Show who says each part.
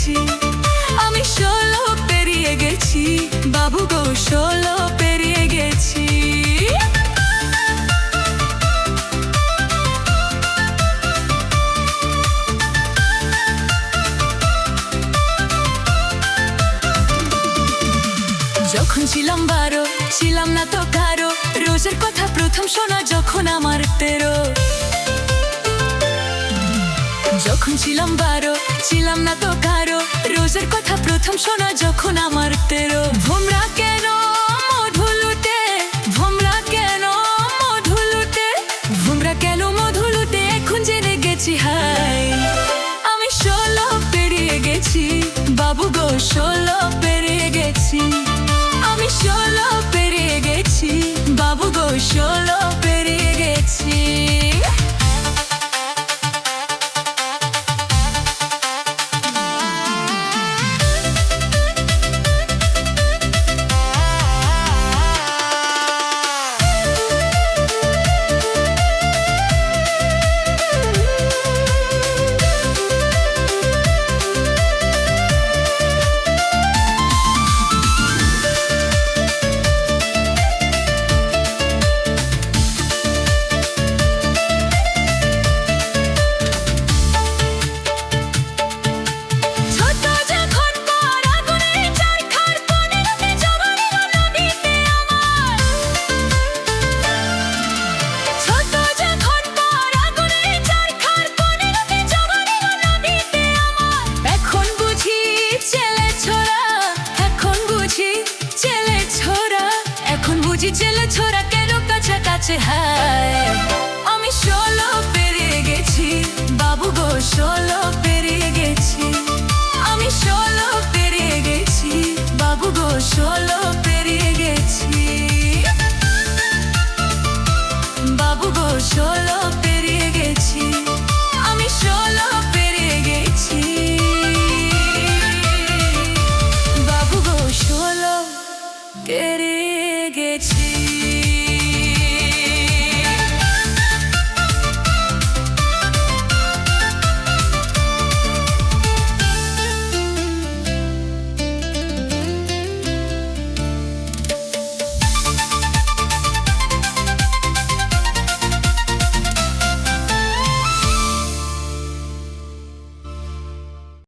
Speaker 1: গেছি, আমি 16 পেরিয়ে গেছি, বাবু গো 16 পেরিয়ে গেছি। যখন ছিলাম 12, ছিলাম না তো কারো, রোজের কথা প্রথম শোনা যখন আমার 13। যখন ছিলাম 12, ছিলাম না তো কারো, রোজের কথা প্রথম শোনা যখন আমার 13। ভোমরা কেন মধু লুটে, ভোমরা কেন মধু লুটে, ভোমরা কেন মধু লুটে, এখন জেনে গেছি হাই, আমি 16 পেরিয়ে গেছি, বাবু গো 16 পেরিয়ে গেছি, আমি 16 পেরিয়ে গেছি, বাবু গো 16 পেরিয়ে গেছি। ছেলে ছোড়া কেন কাছাকাছি হায়, আমি 16 পেরিয়ে গেছি, বাবু গো 16